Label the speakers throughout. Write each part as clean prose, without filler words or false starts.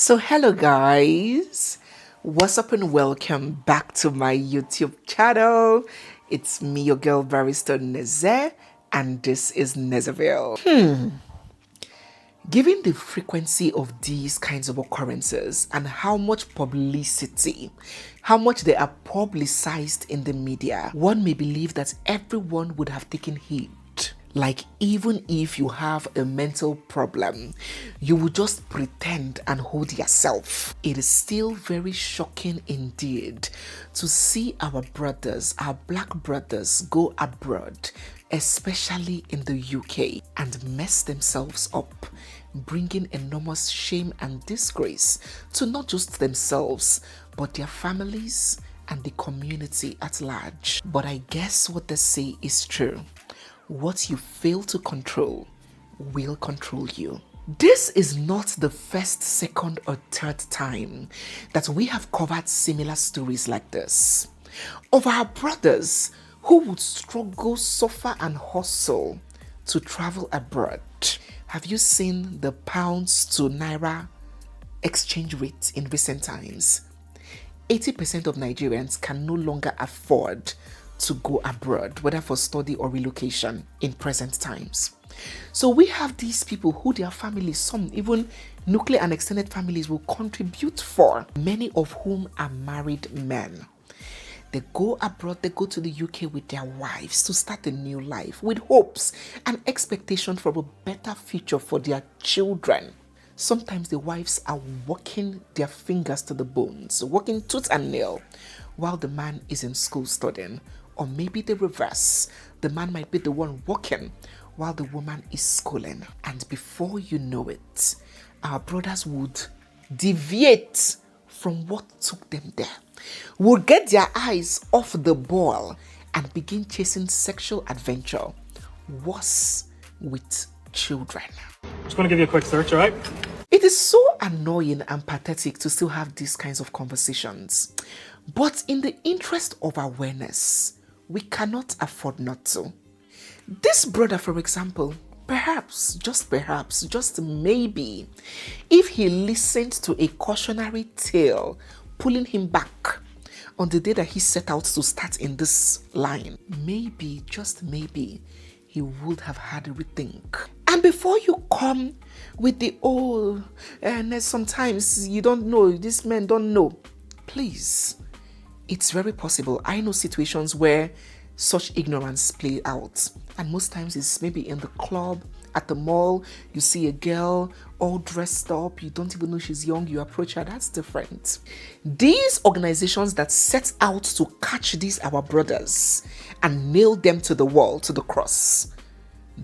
Speaker 1: So hello guys, what's up and welcome back to my YouTube channel. It's me, your girl barrister Neze, and this is Nezeville. Given the frequency of these kinds of occurrences and how much publicity, how much they are publicized in the media, one may believe that everyone would have taken heed. Like, even if you have a mental problem, you will just pretend and hold yourself. It is still very shocking indeed to see our brothers, our black brothers, go abroad, especially in the UK, and mess themselves up, bringing enormous shame and disgrace to not just themselves, but their families and the community at large. But I guess what they say is true. What you fail to control will control you. This is not the first, second, or third time that we have covered similar stories like this of our brothers who would struggle, suffer, and hustle to travel abroad. Have you seen the pounds to naira exchange rate in recent times? 80% of Nigerians can no longer afford to go abroad, whether for study or relocation in present times. So we have these people who their families, some even nuclear and extended families, will contribute for, many of whom are married men. They go abroad, they go to the UK with their wives to start a new life with hopes and expectation for a better future for their children. Sometimes the wives are working their fingers to the bones, working tooth and nail, while the man is in school studying. Or maybe the reverse. The man might be the one working while the woman is schooling. And before you know it, our brothers would deviate from what took them there, would get their eyes off the ball and begin chasing sexual adventure, worse with children.
Speaker 2: Just going to give you a quick search, all right?
Speaker 1: It is so annoying and pathetic to still have these kinds of conversations. But in the interest of awareness, we cannot afford not to. This brother, for example, perhaps, just maybe, if he listened to a cautionary tale pulling him back on the day that he set out to start in this line, maybe, just maybe, he would have had a rethink. And before you come with the and sometimes you don't know, these men don't know, please, it's very possible. I know situations where such ignorance play out, and most times it's maybe in the club, at the mall. You see a girl all dressed up, you don't even know she's young, you approach her. That's different. These organizations that set out to catch these our brothers and nail them to the wall, to the cross,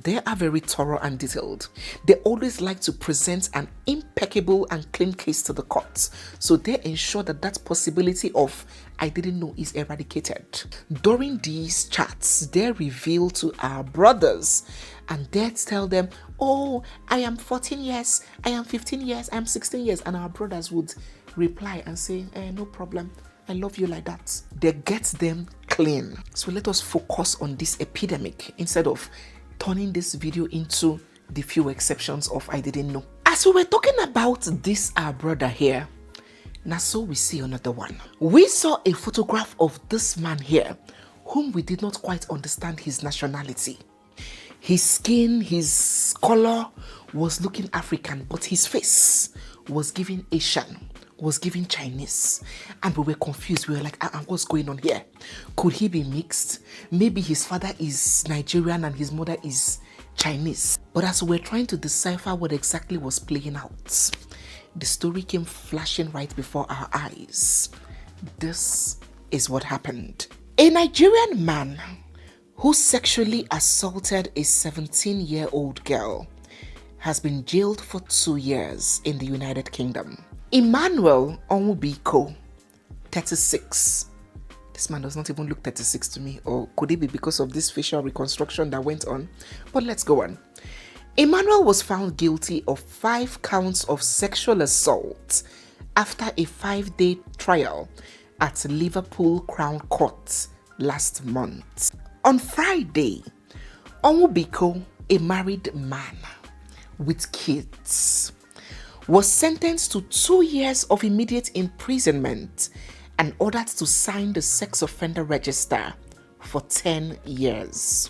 Speaker 1: they are very thorough and detailed. They always like to present an impeccable and clean case to the court. So they ensure that that possibility of "I didn't know" is eradicated. During these chats, they reveal to our brothers and they tell them, "Oh, I am 14 years, I am 15 years, I am 16 years." And our brothers would reply and say, "No problem. I love you like that." They get them clean. So let us focus on this epidemic instead of turning this video into the few exceptions of "I didn't know." As we were talking about this our brother here, now so we see another one. We saw a photograph of this man here whom we did not quite understand his nationality. His skin, his color was looking African, but his face was giving Asian, was giving Chinese, and we were confused. We were like, what's going on here? Could he be mixed? Maybe his father is Nigerian and his mother is Chinese. But as we were trying to decipher what exactly was playing out, the story came flashing right before our eyes. This is what happened. A Nigerian man who sexually assaulted a 17-year-old girl has been jailed for 2 years in the United Kingdom. Emmanuel 36. This man does not even look 36 to me, or could it be because of this facial reconstruction that went on? But let's go on. Emmanuel was found guilty of 5 counts of sexual assault after a 5-day trial at Liverpool Crown Court last month. On Friday, Onwubiko, a married man with kids, was sentenced to 2 years of immediate imprisonment and ordered to sign the sex offender register for 10 years.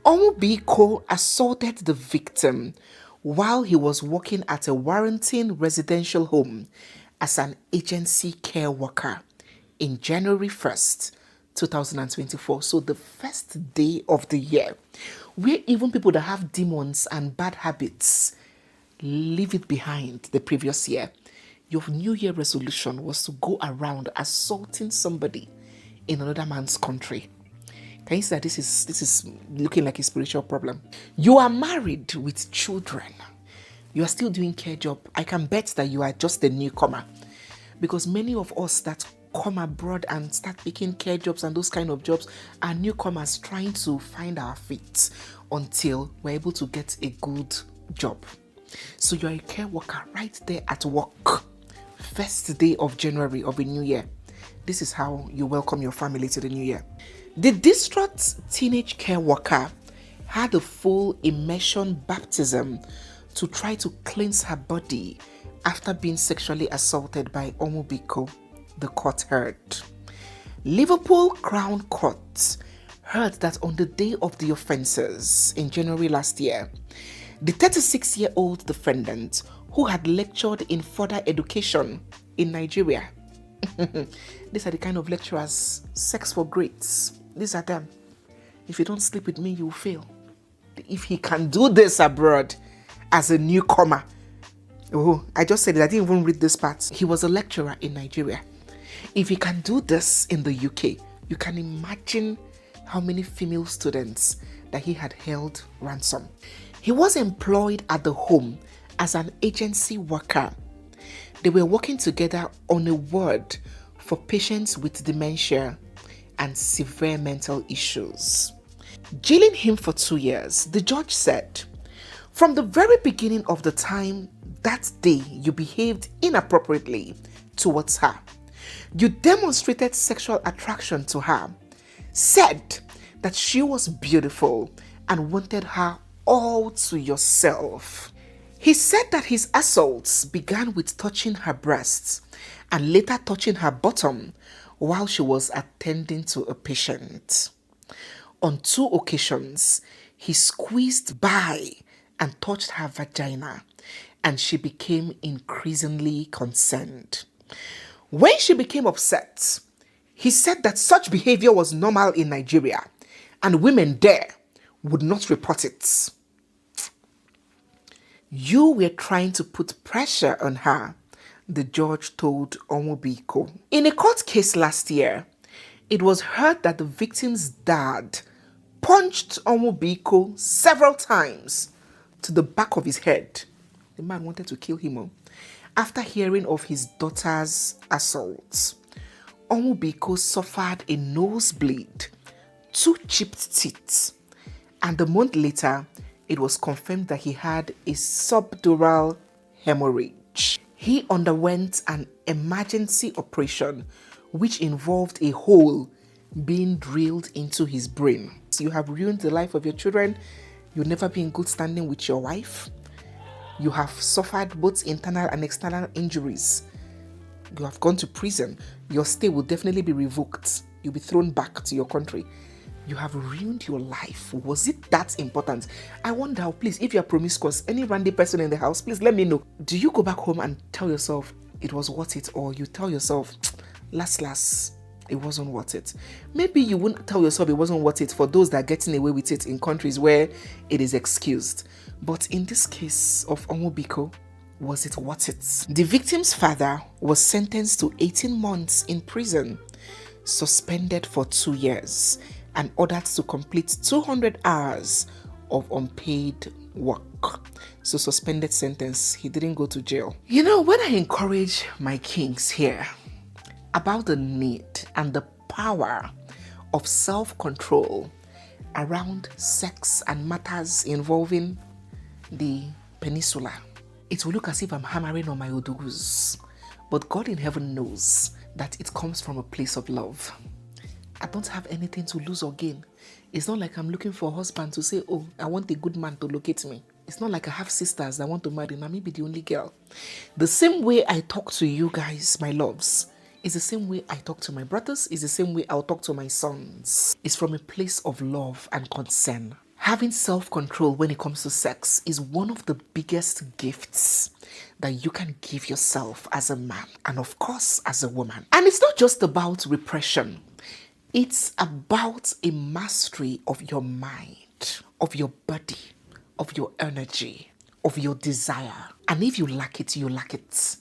Speaker 1: Onwubiko assaulted the victim while he was working at a Warrington residential home as an agency care worker in January 1st, 2024. So the first day of the year, where even people that have demons and bad habits leave it behind the previous year. Your New Year resolution was to go around assaulting somebody in another man's country. Can you see that this is looking like a spiritual problem? You are married with children. You are still doing care job. I can bet that you are just a newcomer, because many of us that come abroad and start picking care jobs and those kind of jobs are newcomers trying to find our feet until we're able to get a good job. So you're a care worker right there at work. First day of January of a new year. This is how you welcome your family to the new year. The distraught teenage care worker had a full immersion baptism to try to cleanse her body after being sexually assaulted by Onwubiko, the court heard. Liverpool Crown Court heard that on the day of the offences in January last year, the 36-year-old defendant, who had lectured in further education in Nigeria. These are the kind of lecturers, sex for grades. These are them. If you don't sleep with me, you will fail. If he can do this abroad as a newcomer. Oh, I just said it. I didn't even read this part. He was a lecturer in Nigeria. If he can do this in the UK, you can imagine how many female students that he had held ransom. He was employed at the home as an agency worker. They were working together on a ward for patients with dementia and severe mental issues. Jailing him for 2 years, the judge said, from the very beginning of the time that day you behaved inappropriately towards her, you demonstrated sexual attraction to her, said that she was beautiful and wanted her all to yourself. He said that his assaults began with touching her breasts and later touching her bottom while she was attending to a patient. On 2 occasions, he squeezed by and touched her vagina, and she became increasingly concerned. When she became upset, he said that such behavior was normal in Nigeria and women there would not report it. You were trying to put pressure on her, the judge told Onwubiko. In a court case last year, it was heard that the victim's dad punched Onwubiko several times to the back of his head. The man wanted to kill him after hearing of his daughter's assaults. Onwubiko suffered a nosebleed, 2 chipped teeth, and a month later, it was confirmed that he had a subdural hemorrhage. He underwent an emergency operation which involved a hole being drilled into his brain. So you have ruined the life of your children. You'll never be in good standing with your wife. You have suffered both internal and external injuries. You have gone to prison. Your stay will definitely be revoked. You'll be thrown back to your country. You have ruined your life. Was it that important? I wonder, please, if you're promiscuous, any random person in the house, please let me know. Do you go back home and tell yourself it was worth it, or you tell yourself, last, it wasn't worth it? Maybe you wouldn't tell yourself it wasn't worth it for those that are getting away with it in countries where it is excused. But in this case of Onwubiko, was it worth it? The victim's father was sentenced to 18 months in prison, suspended for 2 years, and ordered to complete 200 hours of unpaid work. So suspended sentence. He didn't go to jail. You know, when I encourage my kings here about the need and the power of self-control around sex and matters involving the peninsula, it will look as if I'm hammering on my odugus. But God in heaven knows that it comes from a place of love. I don't have anything to lose or gain. It's not like I'm looking for a husband to say, oh, I want a good man to locate me. It's not like I have sisters that want to marry, and me be the only girl. The same way I talk to you guys, my loves, is the same way I talk to my brothers, is the same way I'll talk to my sons. It's from a place of love and concern. Having self-control when it comes to sex is one of the biggest gifts that you can give yourself as a man and of course as a woman. And it's not just about repression. It's about a mastery of your mind, of your body, of your energy, of your desire. And if you lack it, you lack it.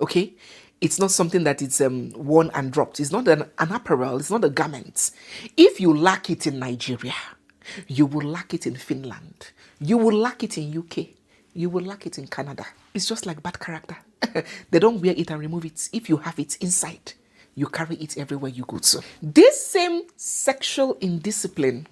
Speaker 1: Okay? It's not something that it's worn and dropped. It's not an apparel. It's not a garment. If you lack it in Nigeria, you will lack it in Finland. You will lack it in UK. You will lack it in Canada. It's just like bad character. They don't wear it and remove it. If you have it inside, you carry it everywhere you go to. This same sexual indiscipline,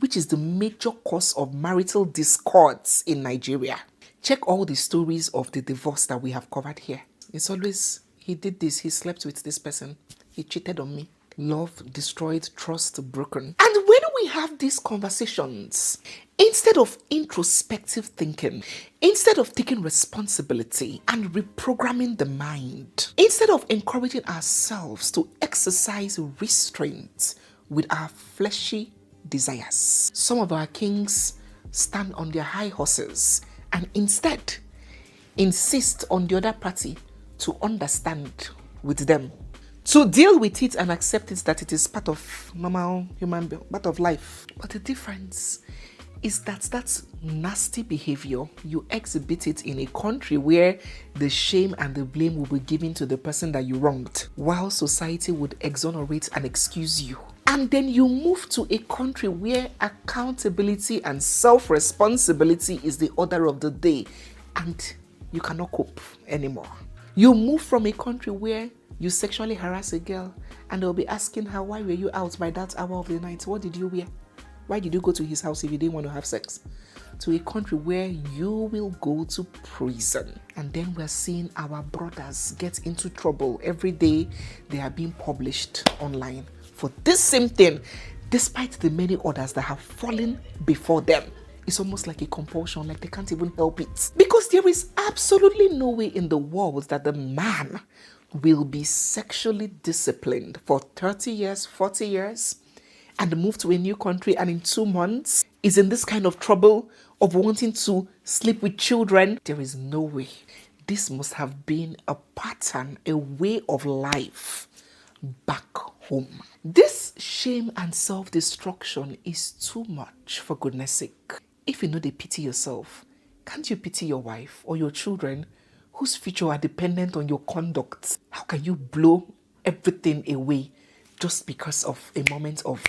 Speaker 1: which is the major cause of marital discords in Nigeria. Check all the stories of the divorce that we have covered here. It's always, he did this, he slept with this person, he cheated on me. Love destroyed, trust broken. And when we have these conversations, instead of introspective thinking, instead of taking responsibility and reprogramming the mind, instead of encouraging ourselves to exercise restraint with our fleshy desires, some of our kings stand on their high horses and instead insist on the other party to understand with them, to deal with it and accept it that it is part of normal human being, part of life. But the difference is that that nasty behavior, you exhibit it in a country where the shame and the blame will be given to the person that you wronged, while society would exonerate and excuse you. And then you move to a country where accountability and self-responsibility is the order of the day, and you cannot cope anymore. You move from a country where you sexually harass a girl and they'll be asking her, why were you out by that hour of the night? What did you wear? Why did you go to his house if you didn't want to have sex? To a country where you will go to prison. And then we're seeing our brothers get into trouble. Every day they are being published online for this same thing, despite the many others that have fallen before them. It's almost like a compulsion, like they can't even help it. Because there is absolutely no way in the world that the man will be sexually disciplined for 30 years, 40 years, and move to a new country and in 2 months is in this kind of trouble of wanting to sleep with children. There is no way. This must have been a pattern, a way of life back home. This shame and self-destruction is too much, for goodness sake. If you know they pity yourself, can't you pity your wife or your children whose future are dependent on your conduct? How can you blow everything away just because of a moment of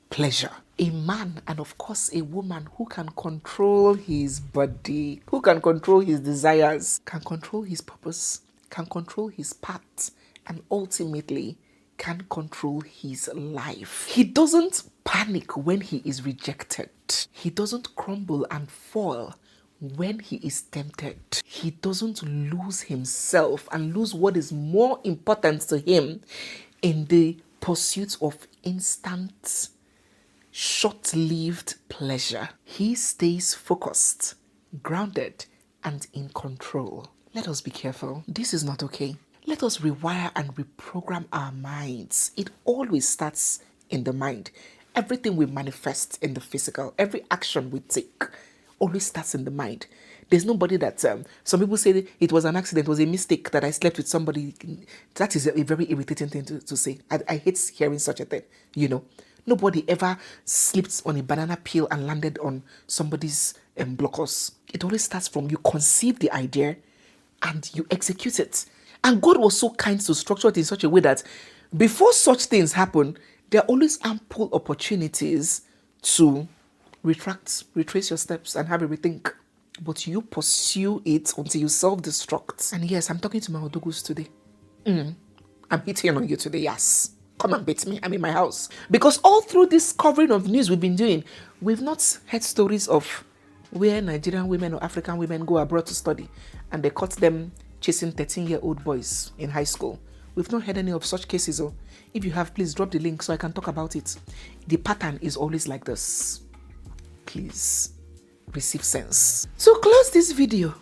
Speaker 1: pleasure? A man and of course a woman who can control his body, who can control his desires, can control his purpose, can control his path, and ultimately can control his life. He doesn't panic when he is rejected. He doesn't crumble and fall when he is tempted. He doesn't lose himself and lose what is more important to him in the pursuit of instant, short-lived pleasure. He stays focused, grounded, and in control. Let us be careful. This is not okay. Let us rewire and reprogram our minds. It always starts in the mind. Everything we manifest in the physical, every action we take always starts in the mind. There's nobody that, some people say it was an accident, it was a mistake that I slept with somebody. That is a very irritating thing to say. I hate hearing such a thing, you know. Nobody ever slipped on a banana peel and landed on somebody's blockers. It always starts from you conceive the idea and you execute it. And God was so kind to structure it in such a way that before such things happen, there are always ample opportunities to retrace your steps and have a rethink. But you pursue it until you self-destruct. And yes, I'm talking to my Odogus today. I'm hitting on you today, yes. Come and beat me, I'm in my house. Because all through this covering of news we've been doing, we've not heard stories of where Nigerian women or African women go abroad to study and they caught them chasing 13-year-old boys in high school. We've not heard any of such cases. Oh, if you have, please drop the link so I can talk about it. The pattern is always like this. Please, receive sense. So close this video.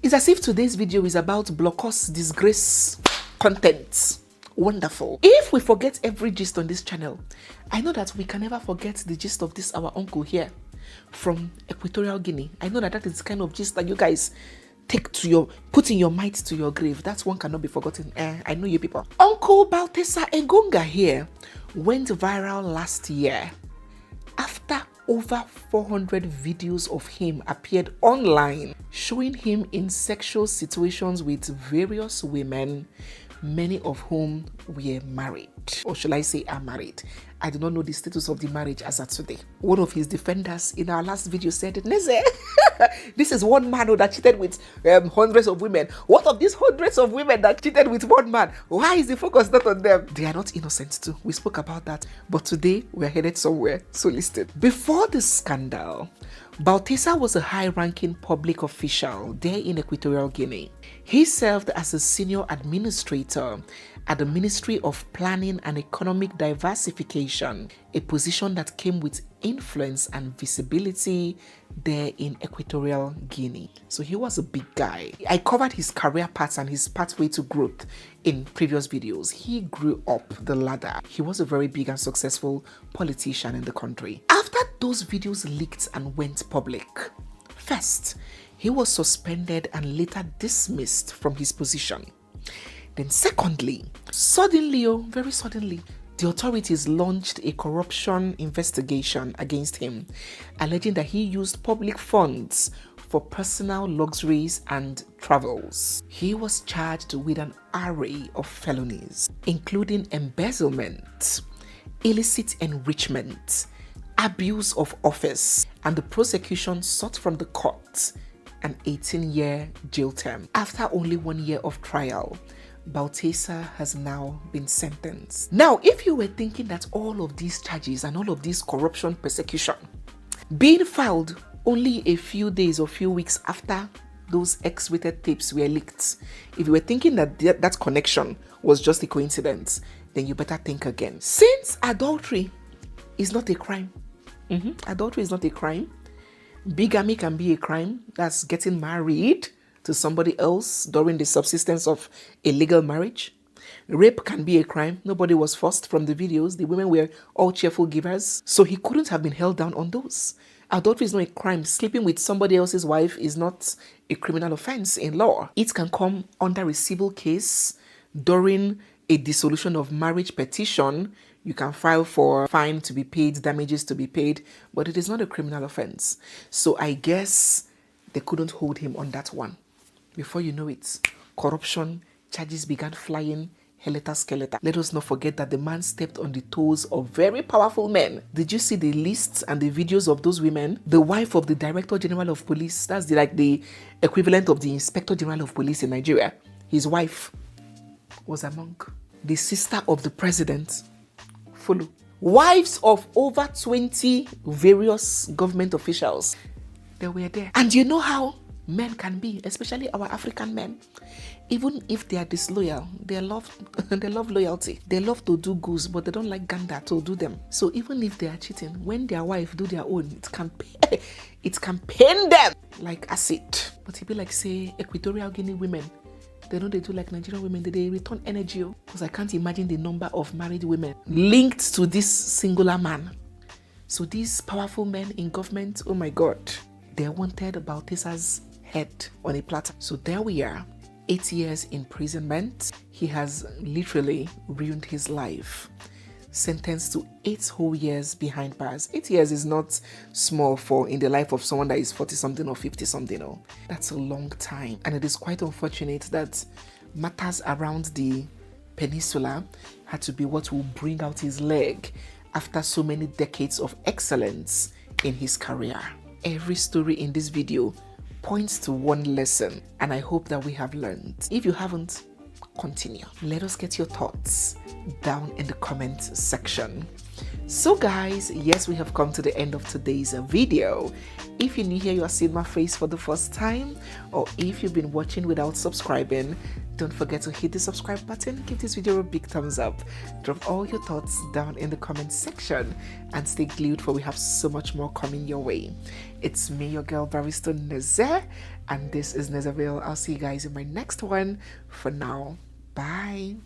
Speaker 1: It's as if today's video is about Blocos disgrace content. Wonderful. If we forget every gist on this channel, I know that we can never forget the gist of this our uncle here from Equatorial Guinea. I know that that is the kind of gist that you guys take to your, put in your might to your grave. That one cannot be forgotten. I know you people. Uncle BALTASAR Engonga here went viral last year after over 400 videos of him appeared online showing him in sexual situations with various women, many of whom were married, or shall I say are married. I do not know the status of the marriage as of today. One of his defenders in our last video said, Neze, this is one man that cheated with hundreds of women. What of these hundreds of women that cheated with one man? Why is the focus not on them? They are not innocent too. We spoke about that. But today, we're headed somewhere. So listen. Before the scandal, BALTASAR was a high-ranking public official there in Equatorial Guinea. He served as a senior administrator at the Ministry of Planning and Economic Diversification, a position that came with influence and visibility there in Equatorial Guinea. So he was a big guy. I covered his career path and his pathway to growth in previous videos. He grew up the ladder. He was a very big and successful politician in the country. After those videos leaked and went public, first, he was suspended and later dismissed from his position. Then secondly, very suddenly, the authorities launched a corruption investigation against him, alleging that he used public funds for personal luxuries and travels. He was charged with an array of felonies, including embezzlement, illicit enrichment, abuse of office, and the prosecution sought from the court an 18-year jail term. After only 1 year of trial, BALTASAR has now been sentenced. Now, if you were thinking that all of these charges and all of this corruption persecution being filed only a few days or few weeks after those X-rated tapes were leaked, if you were thinking that that connection was just a coincidence, then you better think again. Since adultery is not a crime, adultery is not a crime, bigamy can be a crime, that's getting married to somebody else during the subsistence of a legal marriage. Rape can be a crime. Nobody was forced from the videos. The women were all cheerful givers. So he couldn't have been held down on those. Adultery is not a crime. Sleeping with somebody else's wife is not a criminal offense in law. It can come under a civil case during a dissolution of marriage petition. You can file for fine to be paid, damages to be paid, but it is not a criminal offense. So I guess they couldn't hold him on that one. Before you know it, corruption charges began flying helter-skelter. Let us not forget that the man stepped on the toes of very powerful men. Did you see the lists and the videos of those women? The wife of the Director General of Police, that's like the equivalent of the Inspector General of Police in Nigeria. His wife was among. The sister of the president, follow. Wives of over 20 various government officials, they were there. And you know how men can be, especially our African men. Even if they are disloyal, they love loyalty. They love to do goods, but they don't like ganda to do them. So even if they are cheating, when their wife do their own, it can pain them like acid. But it be like, say, Equatorial Guinea women, they know they do like Nigerian women, they return energy. Because I can't imagine the number of married women linked to this singular man. So these powerful men in government, oh my God, they wanted BALTASAR's head on a platter. So there we are, 8 years imprisonment. He has literally ruined his life. Sentenced to 8 whole years behind bars. 8 years is not small for in the life of someone that is 40-something or 50-something. Oh, that's a long time. And it is quite unfortunate that matters around the peninsula had to be what will bring out his leg after so many decades of excellence in his career. Every story in this video points to one lesson, and I hope that we have learned. If you haven't, continue. Let us get your thoughts down in the comment section. So guys, yes, we have come to the end of today's video. If you're new here, you are seeing my face for the first time, or if you've been watching without subscribing, Don't forget to hit the subscribe button, give this video a big thumbs up, drop all your thoughts down in the comment section, and stay glued for we have so much more coming your way. It's me, your girl Barrister Neze, and this is Nezeville. I'll see you guys in my next one. For now, bye.